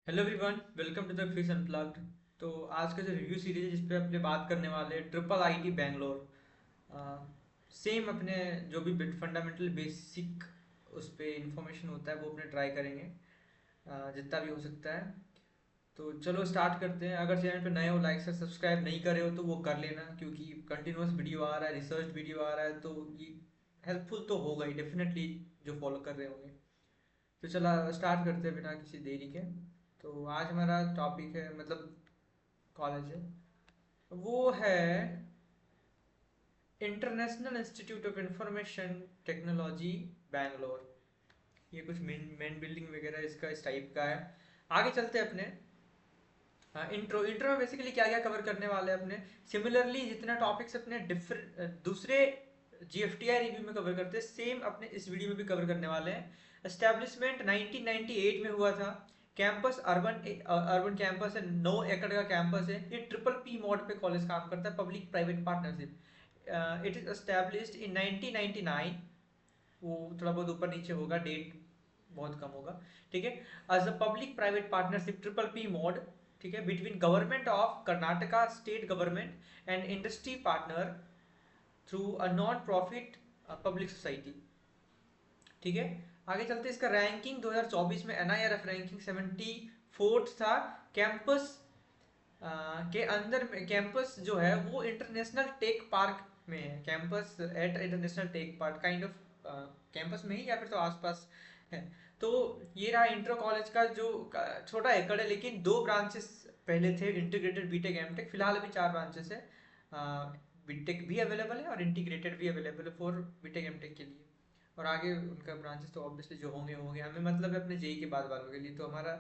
Hello everyone, welcome to the fish unplugged. तो आज का जो रिव्यू सीरीज है जिस पे अपने बात करने वाले हैं ट्रिपल आईटी बैंगलोर। सेम अपने जो भी फंडामेंटल बेसिक उस पे इंफॉर्मेशन होता है वो अपने ट्राई करेंगे, जितना भी हो सकता है। तो चलो स्टार्ट करते हैं। अगर चैनल पे नए हो, लाइक से सब्सक्राइब नहीं करे हो तो वो कर लेना, क्योंकि कंटिन्यूअस वीडियो आ रहा है, रिसर्च वीडियो आ रहा है, तो ये हेल्पफुल तो होगा ही डेफिनेटली जो फॉलो कर रहे होंगे। तो चला स्टार्ट करते हैं बिना किसी देरी के। तो आज हमारा टॉपिक है, मतलब कॉलेज है, वो है international institute of information technology Bangalore. ये कुछ मेन मेन बिल्डिंग वगैरह इसका इस टाइप का है। आगे चलते हैं अपने। हाँ, इंट्रो इंट्रो में बेसिकली क्या क्या कवर करने वाले हैं अपने। सिमिलरली जितना टॉपिक्स अपने डिफरेंट दूसरे जीएफटीआई रिव्यू में कवर करते हैं, सेम अपने इस वीडियो में भी कवर करने वाले हैं। एस्टेब्लिशमेंट 1998 में हुआ था। कैंपस अर्बन अर्बन कैंपस है, 9 एकड़ का कैंपस है। ये ट्रिपल पी मॉड पे कॉलेज काम करता है, public private partnership. It is established in 1999। वो थोड़ा बहुत ऊपर नीचे होगा, डेट बहुत कम होगा। ठीक है। As a public private partnership triple P mode, ठीक है, between government of Karnataka state government and industry partner through a non profit public society. ठीक है। आगे चलते हैं। इसका रैंकिंग 2024 में एनआईआरएफ रैंकिंग 74th था। कैंपस के अंदर में कैंपस जो है वो इंटरनेशनल टेक पार्क में है। Campus at international tech park kind of campus में ही या फिर तो आसपास है। तो ये रहा इंटर कॉलेज का जो छोटा एकड़ है, लेकिन दो ब्रांचेस पहले थे, इंटीग्रेटेड बीटेक एमटेक। फिलहाल अभी चार ब्रांचेस है। बीटेक भी अवेलेबल है और इंटीग्रेटेड भी अवेलेबल है फॉर बीटेक एमटेक के लिए। और आगे उनका ब्रांचेस तो ऑब्वियसली जो होंगे होंगे, हमें मतलब है अपने जेई के बाद वालों के लिए। तो हमारा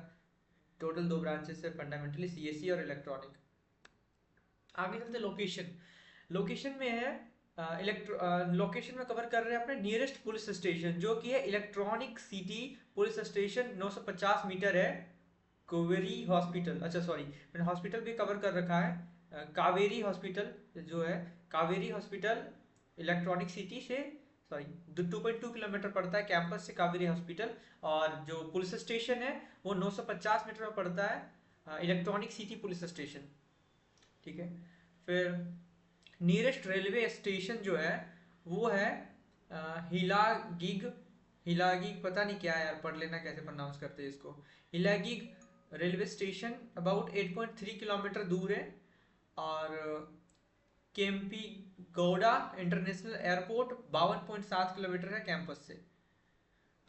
टोटल दो ब्रांचेस है, फंडामेंटली सीएससी और इलेक्ट्रॉनिक। आगे चलते लोकेशन। लोकेशन में है लोकेशन में कवर कर रहे हैं अपने नियरेस्ट पुलिस स्टेशन, जो कि है electronic city police station, 950 metre है। कावेरी हॉस्पिटल, अच्छा सॉरी, मैंने हॉस्पिटल भी कवर कर रखा है। कावेरी हॉस्पिटल जो है, कावेरी हॉस्पिटल इलेक्ट्रॉनिक सिटी से, सॉरी, 2.2 किलोमीटर पड़ता है कैंपस से कावेरी हॉस्पिटल। और जो पुलिस स्टेशन है वो 950 मीटर में पड़ता है, इलेक्ट्रॉनिक सिटी पुलिस स्टेशन। ठीक है। फिर नियरेस्ट रेलवे स्टेशन जो है वो है हिलागिग। हिलागिग पता नहीं क्या है यार, पढ़ लेना कैसे प्रोनाउंस करते हैं इसको। हिलागिग रेलवे स्टेशन अबाउट 8.3 किलोमीटर दूर है। और Kempi Gowda international airport 52.7 kilometre है कैंपस से।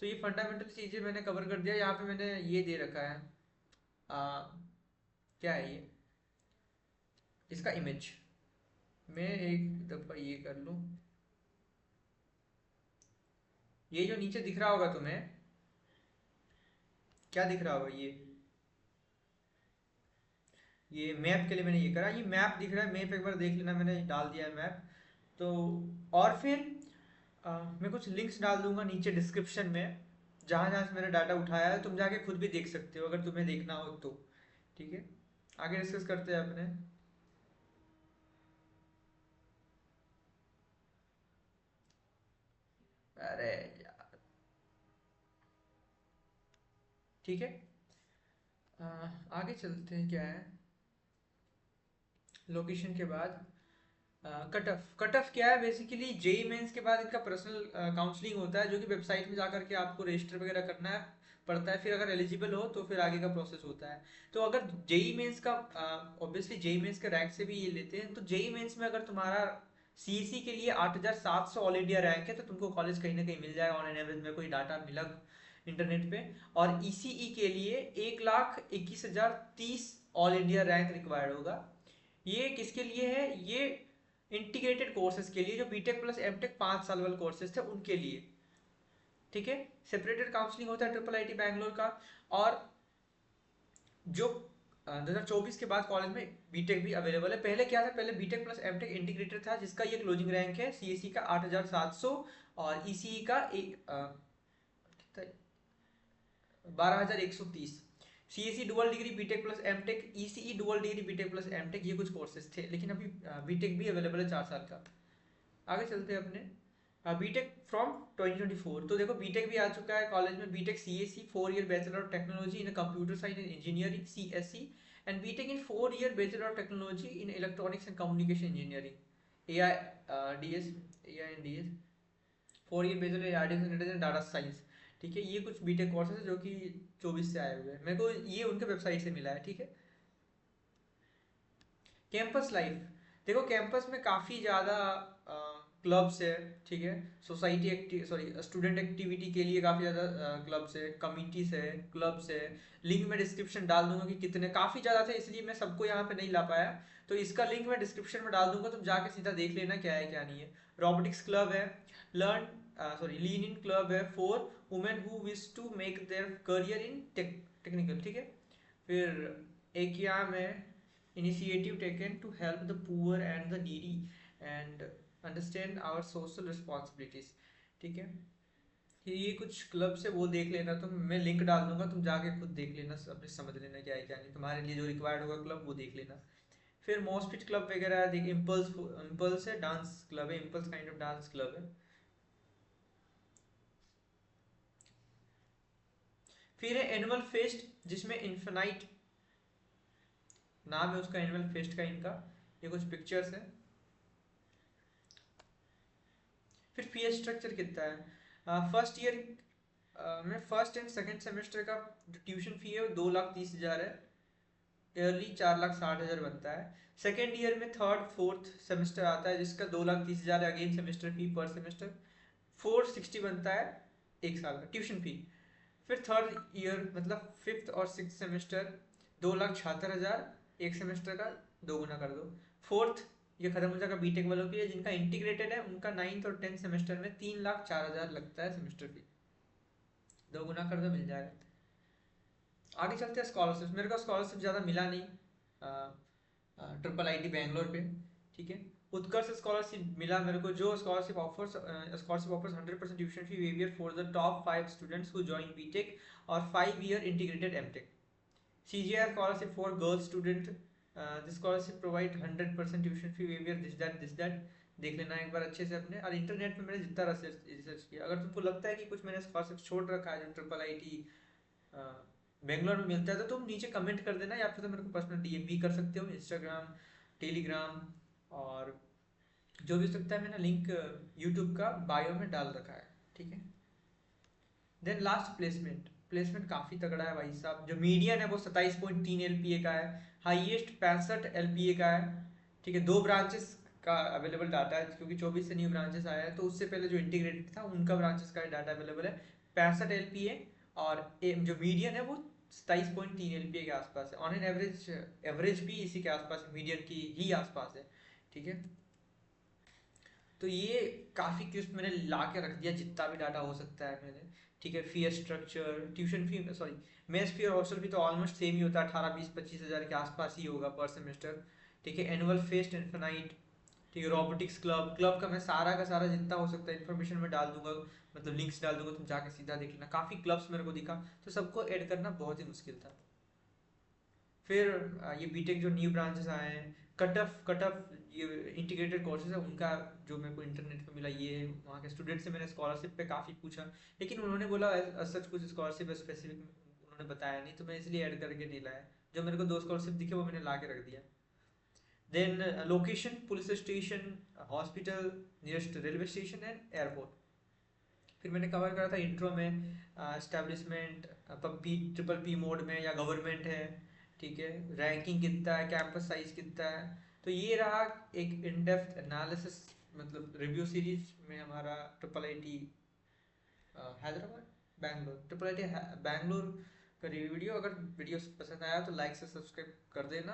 तो ये फंडामेंटल चीज़ें मैंने कवर कर दिया। यहाँ पे मैंने ये दे रखा है, आ, क्या है ये, इसका इमेज। मैं एक दफ़ा ये कर लूँ। ये जो नीचे दिख रहा होगा तुम्हें, क्या दिख रहा होगा ये मैप के लिए मैंने ये करा। ये मैप दिख रहा है, मैप एक बार देख लेना, मैंने डाल दिया है मैप। तो और फिर मैं कुछ लिंक्स डाल दूंगा नीचे डिस्क्रिप्शन में, जहाँ जहाँ से मैंने डाटा उठाया है तुम जाके खुद भी देख सकते हो अगर तुम्हें देखना हो तो। ठीक है। आगे डिस्कस करते हैं अपने। अरे यार, ठीक है। अ, आगे चलते हैं। क्या है लोकेशन के बाद कट ऑफ। कट ऑफ क्या है, बेसिकली जेई मेंस के बाद इनका पर्सनल काउंसलिंग होता है, जो कि वेबसाइट में जाकर के आपको रजिस्टर वगैरह करना है पड़ता है। फिर अगर एलिजिबल हो तो फिर आगे का प्रोसेस होता है। तो अगर जेई मेंस का, ऑब्वियसली जेई मेंस के रैंक से भी ये लेते हैं, तो जेई मेंस में अगर तुम्हारा सीईसी के लिए 8700 ऑल इंडिया रैंक है तो तुमको कॉलेज कहीं ना कहीं मिल जाएगा ऑन एन एवरेज में, कोई डाटा मिला इंटरनेट पे। और ईसीई के लिए 1,21,030 ऑल इंडिया रैंक रिक्वायर्ड होगा। ये किसके लिए है, ये इंटीग्रेटेड कोर्सेज के लिए, जो बीटेक प्लस एमटेक 5 साल वाले कोर्सेज थे उनके लिए। ठीक है। सेपरेटेड काउंसलिंग होता है ट्रिपल आईटी बैंगलोर का। और जो 2024 के बाद कॉलेज में बीटेक भी अवेलेबल है। पहले क्या था, पहले बीटेक प्लस एमटेक इंटीग्रेटेड था, जिसका ये क्लोजिंग रैंक है सीएससी का 8,700 और ईसीई का कितना, 12,130। CSC dual degree BTech plus MTech, ECE dual degree BTech plus MTech, ये कुछ कोर्सेज थे, लेकिन अभी बीटेक भी अवेलेबल है 4 साल का। आगे चलते हैं अपने। BTech from 2024। तो देखो बीटेक भी आ चुका है कॉलेज में। BTech CSC 4 year bachelor of technology in computer science and engineering CSC, and BTech in 4 year bachelor of technology in electronics and communication engineering AI DS, AI and DS 4 year bachelor artificial and data science. ठीक है, ये कुछ BTech courses है जो कि 24 से आए हुए हैं, मेरे को ये उनके वेबसाइट से मिला है। ठीक है, कैंपस लाइफ, देखो कैंपस में काफ़ी ज़्यादा क्लब्स है। ठीक है, society active sorry student activity के लिए काफ़ी ज़्यादा क्लब्स है, कमिटीज़ है, क्लब्स है। लिंक मैं डिस्क्रिप्शन डाल दूंगा कि कितने, काफ़ी ज़्यादा थे इसलिए मैं सबको यहाँ पे नहीं ला पाया, तो इसका लिंक मैं डिस्क्रिप्शन में डाल दूंगा, तुम जाके सीधा देख लेना क्या है क्या नहीं है। रोबोटिक्स क्लब है, लर्न लीन इन क्लब है for women who wish to make their career in technical. ठीक है, फिर एक यहाँ है initiative taken to help the poor and the needy and understand our social responsibilities। ठीक है, ये कुछ क्लब से वो देख लेना, तुम मैं लिंक डाल दूंगा, तुम जाके खुद देख लेना, अपने समझ लेना क्या है क्या नहीं, तुम्हारे लिए जो रिक्वायर्ड होगा क्लब वो देख लेना। फिर मॉस्फिट क्लब वगैरह देख, इम्पल्स, इम्पल्स है डांस क्लब है, impulse kind of dance club है। फिर है एनुअल फेस्ट, जिसमें इन्फिनाइट नाम है उसका, एनुअल फेस्ट का इनका, ये कुछ पिक्चर्स है। फिर फी स्ट्रक्चर कितना है, फर्स्ट ईयर में फर्स्ट एंड सेकंड सेमेस्टर का जो ट्यूशन फी है वो 2,30,000 है, ईयरली 4,60,000 बनता है। सेकेंड ईयर में थर्ड फोर्थ सेमेस्टर आता है जिसका 2,30,000 है, अगेन सेमेस्टर फी पर सेमेस्टर 460 बनता है एक साल का ट्यूशन फी। फिर थर्ड ईयर मतलब फिफ्थ और सिक्स सेमेस्टर 2,76,000 एक सेमेस्टर का, दो गुना कर दो। फोर्थ ये खत्म हो जाएगा बीटेक वालों के लिए, जिनका इंटीग्रेटेड है उनका 9th और 10th सेमेस्टर में 3,04,000 लगता है सेमेस्टर फी, दो गुना कर दो मिल जाएगा। आगे चलते हैं स्कॉलरशिप, मेरे को स्कॉलरशिप ज़्यादा मिला नहीं ट्रिपल आईटी बैंगलोर पे। ठीक है, उत्कर्ष स्कॉलरशिप मिला मेरे को, जो scholarship offers 100% tuition fee waiver for the top 5 students who join BTech और 5 year integrated MTech. CGI scholarship for girls student, this scholarship provide 100% tuition fee waiver this that देख लेना एक बार अच्छे से अपने। और इंटरनेट पे मैंने जितना रिसर्च किया, अगर तुमको लगता है कि कुछ मैंने स्कॉलरशिप छोड़ रखा है जो ट्रिपल आईटी बेंगलोर में मिलता है, तो तुम नीचे कमेंट कर देना, या फिर तुम मेरे को पर्सनल डीएम भी कर सकते हो, इंस्टाग्राम, टेलीग्राम, और जो भी हो सकता है, मैंने लिंक यूट्यूब का बायो में डाल रखा है। ठीक है, देन लास्ट प्लेसमेंट, प्लेसमेंट काफ़ी तगड़ा है भाई साहब, जो मीडियन है वो 27.3 LPA का है, हाईएस्ट 65 LPA का है। ठीक है, दो ब्रांचेस का अवेलेबल डाटा है, क्योंकि 24 से न्यू ब्रांचेस आया है, तो उससे पहले जो इंटीग्रेटेड था उनका ब्रांचेस का डाटा अवेलेबल है 65 LPA, और जो मीडियन है वो 27.3 LPA के आसपास है। ऑन एन एवरेज, एवरेज भी इसी के आसपास, मीडियन की ही आसपास है। ठीक है, तो ये काफ़ी क्रिस्प मैंने ला के रख दिया जितना भी डाटा हो सकता है मैंने। ठीक है, fee structure, tuition fee sorry mess fee और हॉस्टल फी तो ऑलमोस्ट सेम ही होता है, 18-20-25 हज़ार के आसपास ही होगा पर सेमेस्टर। ठीक है, एनुअल फेस्ट इन्फिनाइट, ठीक है, रोबोटिक्स क्लब, क्लब का मैं सारा का सारा जितना हो सकता है इन्फॉर्मेशन में डाल दूंगा, मतलब लिंक्स डाल दूंगा, तुम जाके सीधा देख लेना। काफ़ी क्लब्स मेरे को दिखा, तो सबको ऐड करना बहुत ही मुश्किल था। फिर ये बीटेक जो न्यू ब्रांचेस आए हैं, कट ऑफ ये इंटीग्रेटेड कोर्सेज है उनका, जो मेरे को इंटरनेट पे मिला, ये वहाँ के स्टूडेंट से मैंने स्कॉलरशिप पे काफ़ी पूछा, लेकिन उन्होंने बोला सच कुछ स्कॉलरशिप है स्पेसिफिक उन्होंने बताया नहीं, तो मैं इसलिए ऐड करके नहीं लाया। जो मेरे को दो स्कॉलरशिप दिखे वो मैंने ला के रख दिया। Then location, police station, hospital, nearest railway station and airport. फिर मैंने कवर करा था इंट्रो में establishment, P triple P mode में या गवर्नमेंट है। ठीक है, रैंकिंग कितना है, कैंपस साइज कितना है। तो ये रहा एक इन डेप्थ एनालिसिस, मतलब रिव्यू सीरीज में हमारा triple I T Hyderabad Bangalore, triple I T Bangalore का रिव्यू वीडियो। अगर वीडियो पसंद आया तो लाइक से सब्सक्राइब कर देना,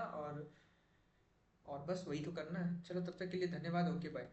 और बस वही तो करना है। चलो तब तक के लिए धन्यवाद, ओके बाय।